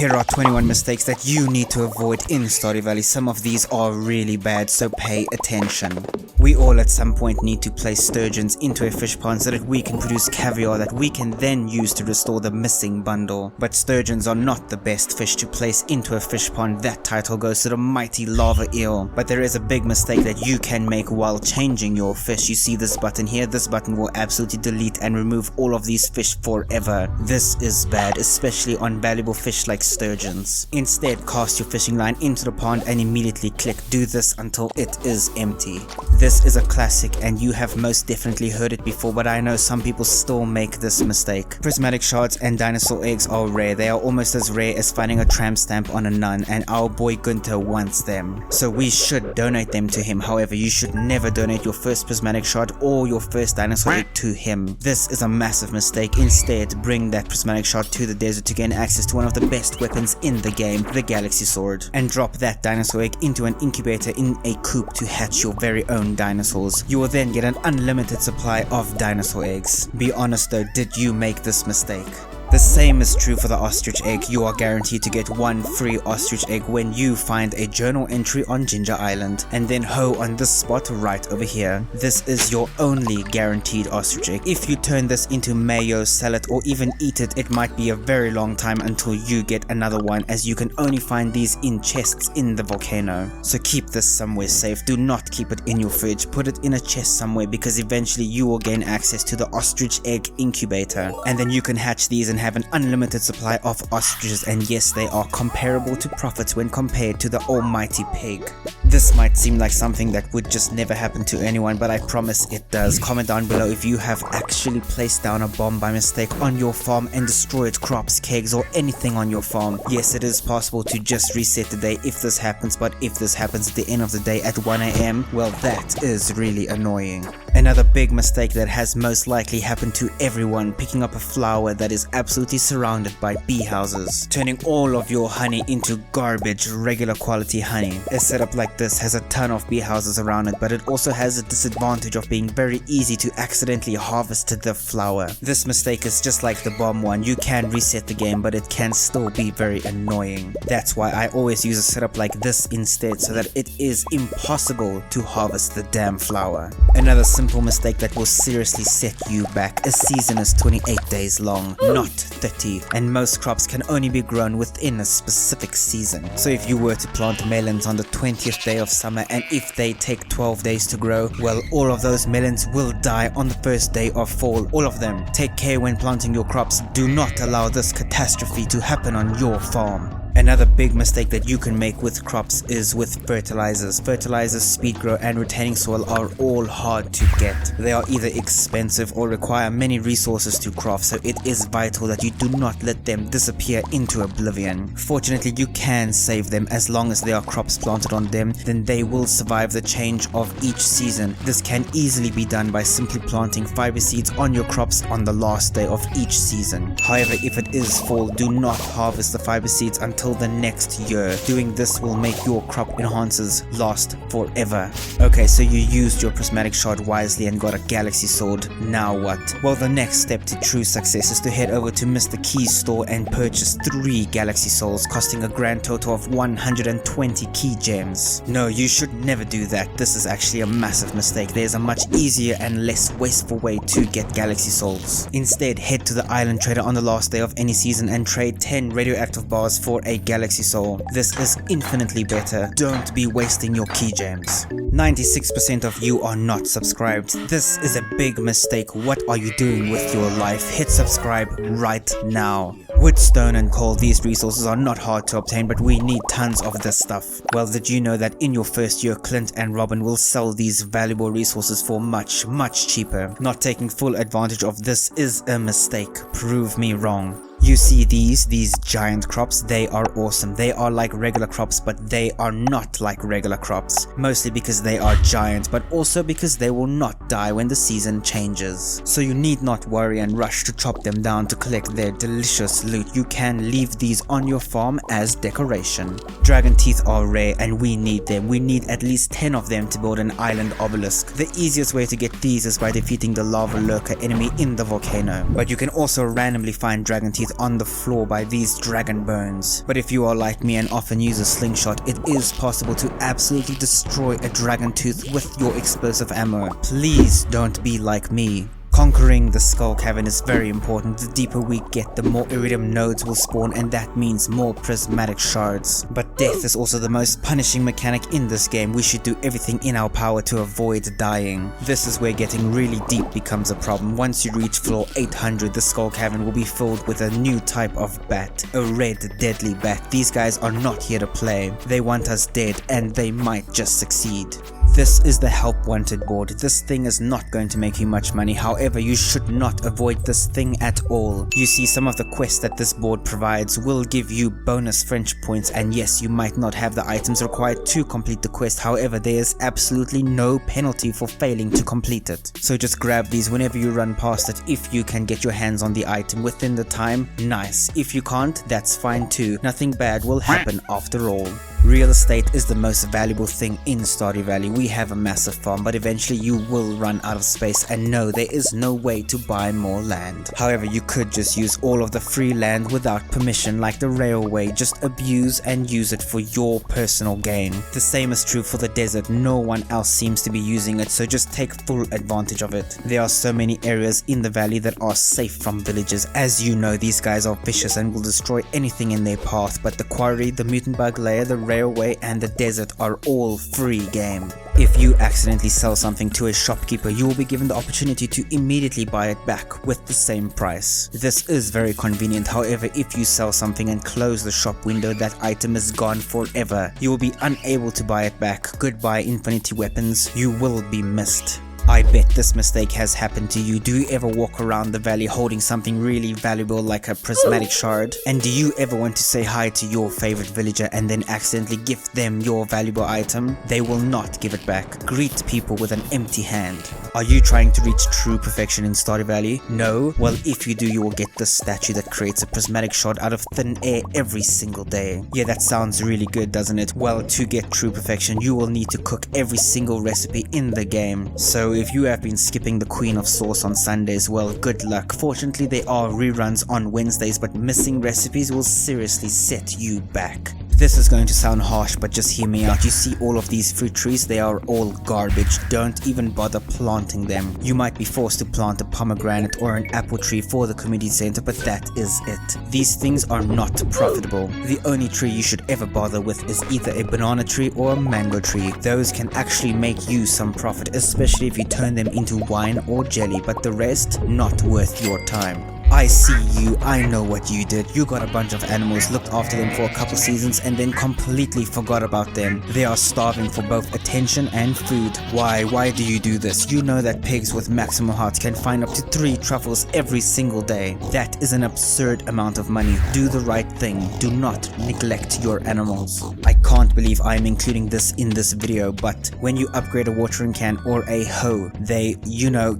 Here are 21 mistakes that you need to avoid in Stardew Valley. Some of these are really bad, so pay attention. We all at some point need to place sturgeons into a fish pond so that we can produce caviar that we can then use to restore the missing bundle. But sturgeons are not the best fish to place into a fish pond. That title goes to the mighty lava eel. But there is a big mistake that you can make while changing your fish. You see this button here? This button will absolutely delete and remove all of these fish forever. This is bad, especially on valuable fish like sturgeons. Instead, cast your fishing line into the pond and immediately click do this until it is empty. This is a classic and you have most definitely heard it before, but I know some people still make this mistake. Prismatic shards and dinosaur eggs are rare. They are almost as rare as finding a tramp stamp on a nun, and our boy Gunther wants them. So we should donate them to him. However, you should never donate your first prismatic shard or your first dinosaur egg to him. This is a massive mistake. Instead, bring that prismatic shard to the desert to gain access to one of the best weapons in the game, the galaxy sword, and drop that dinosaur egg into an incubator in a coop to hatch your very own dinosaurs. You will then get an unlimited supply of dinosaur eggs. Be honest though, did you make this mistake? The same is true for the ostrich egg. You are guaranteed to get one free ostrich egg when you find a journal entry on Ginger Island, and then hoe on this spot right over here. This is your only guaranteed ostrich egg. If you turn this into mayo, sell it, or even eat it, it might be a very long time until you get another one, as you can only find these in chests in the volcano. So keep this somewhere safe. Do not keep it in your fridge. Put it in a chest somewhere, because eventually you will gain access to the ostrich egg incubator, and then you can hatch these and have an unlimited supply of ostriches, and yes, they are comparable to profits when compared to the almighty pig. This might seem like something that would just never happen to anyone, but I promise it does. Comment down below if you have actually placed down a bomb by mistake on your farm and destroyed crops, kegs, or anything on your farm. Yes, it is possible to just reset the day if this happens, but if this happens at the end of the day at 1 AM, well, that is really annoying. Another big mistake that has most likely happened to everyone: picking up a flower that is absolutely surrounded by bee houses, turning all of your honey into garbage, regular quality honey. A setup like this has a ton of bee houses around it, but it also has a disadvantage of being very easy to accidentally harvest the flower. This mistake is just like the bomb one. You can reset the game, but it can still be very annoying. That's why I always use a setup like this instead, so that it is impossible to harvest the damn flower. Another simple mistake that will seriously set you back: a season is 28 days long, not 30, and most crops can only be grown within a specific season. So if you were to plant melons on the 20th day of summer, and if they take 12 days to grow, well, all of those melons will die on the first day of fall. All of them. Take care when planting your crops. Do not allow this catastrophe to happen on your farm. Another big mistake that you can make with crops is with fertilizers. Fertilizers, speed grow, and retaining soil are all hard to get. They are either expensive or require many resources to craft, so it is vital that you do not let them disappear into oblivion. Fortunately, you can save them as long as there are crops planted on them. Then they will survive the change of each season. This can easily be done by simply planting fiber seeds on your crops on the last day of each season. However, if it is fall, do not harvest the fiber seeds until the next year. Doing this will make your crop enhancers last forever. Okay, so you used your prismatic shard wisely and got a galaxy sword. Now what? Well, the next step to true success is to head over to Mr. Key's store and purchase 3 galaxy souls, costing a grand total of 120 key gems. No, you should never do that. This is actually a massive mistake. There's a much easier and less wasteful way to get galaxy souls. Instead, head to the island trader on the last day of any season and trade 10 radioactive bars for a galaxy soul. This is infinitely better. Don't be wasting your key gems. 96% of you are not subscribed. This is a big mistake. What are you doing with your life? Hit subscribe right now. Wood, stone, and coal, these resources are not hard to obtain, but we need tons of this stuff. Well, did you know that in your first year, Clint and Robin will sell these valuable resources for much cheaper? Not taking full advantage of this is a mistake. Prove me wrong. You see these giant crops, they are awesome. They are like regular crops, but they are not like regular crops. Mostly because they are giant, but also because they will not die when the season changes. So you need not worry and rush to chop them down to collect their delicious loot. You can leave these on your farm as decoration. Dragon teeth are rare and we need them. We need at least 10 of them to build an island obelisk. The easiest way to get these is by defeating the lava lurker enemy in the volcano. But you can also randomly find dragon teeth tooth on the floor by these dragon bones. But if you are like me and often use a slingshot, it is possible to absolutely destroy a dragon tooth with your explosive ammo. Please don't be like me. Conquering the skull cavern is very important. The deeper we get, the more iridium nodes will spawn, and that means more prismatic shards. But death is also the most punishing mechanic in this game. We should do everything in our power to avoid dying. This is where getting really deep becomes a problem. Once you reach floor 800, the skull cavern will be filled with a new type of bat, a red deadly bat. These guys are not here to play. They want us dead, and they might just succeed. This is the help wanted board. This thing is not going to make you much money, however you should not avoid this thing at all. You see, some of the quests that this board provides will give you bonus French points, and yes, you might not have the items required to complete the quest, however there is absolutely no penalty for failing to complete it. So just grab these whenever you run past it. If you can get your hands on the item within the time, nice. If you can't, that's fine too. Nothing bad will happen after all. Real estate is the most valuable thing in Stardew Valley. We have a massive farm, but eventually you will run out of space, and no, there is no way to buy more land. However, you could just use all of the free land without permission, like the railway. Just abuse and use it for your personal gain. The same is true for the desert. No one else seems to be using it, so just take full advantage of it. There are so many areas in the valley that are safe from villagers. As you know, these guys are vicious and will destroy anything in their path, but the quarry, the mutant bug lair, the railway and the desert are all free game. If you accidentally sell something to a shopkeeper, you will be given the opportunity to immediately buy it back with the same price. This is very convenient. However, if you sell something and close the shop window, that item is gone forever. You will be unable to buy it back. Goodbye infinity weapons, you will be missed. I bet this mistake has happened to you. Do you ever walk around the valley holding something really valuable like a prismatic shard? And do you ever want to say hi to your favorite villager and then accidentally gift them your valuable item? They will not give it back. Greet people with an empty hand. Are you trying to reach true perfection in Stardew Valley? No? Well, if you do, you will get this statue that creates a prismatic shard out of thin air every single day. Yeah, that sounds really good, doesn't it? Well, to get true perfection, you will need to cook every single recipe in the game. So if you have been skipping the Queen of Sauce on Sundays, well, good luck. Fortunately, there are reruns on Wednesdays, but missing recipes will seriously set you back. This is going to sound harsh, but just hear me out. You see all of these fruit trees? They are all garbage. Don't even bother planting them. You might be forced to plant a pomegranate or an apple tree for the community center, but that is it. These things are not profitable. The only tree you should ever bother with is either a banana tree or a mango tree. Those can actually make you some profit, especially if you turn them into wine or jelly, but the rest, not worth your time. I see you, I know what you did. You got a bunch of animals, looked after them for a couple seasons, and then completely forgot about them. They are starving for both attention and food. Why do you do this? You know that pigs with maximum hearts can find up to 3 truffles every single day. That is an absurd amount of money. Do the right thing. Do not neglect your animals. I can't believe I am including this in this video, but when you upgrade a watering can or a hoe, they,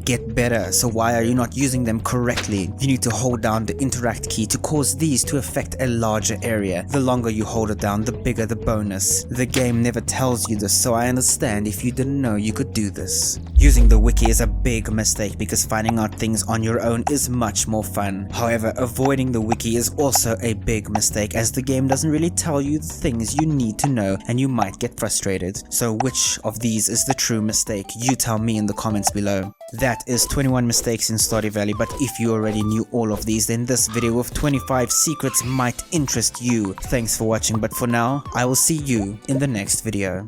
get better. So why are you not using them correctly? You need to hold down the interact key to cause these to affect a larger area. The longer you hold it down, the bigger the bonus. The game never tells you this, so I understand if you didn't know you could do this. Using the wiki is a big mistake because finding out things on your own is much more fun. However, avoiding the wiki is also a big mistake as the game doesn't really tell you the things you need to know and you might get frustrated. So which of these is the true mistake? You tell me in the comments below. That is 21 mistakes in Stardew Valley, but if you already knew all of these, then this video of 25 secrets might interest you. Thanks for watching, but for now, I will see you in the next video.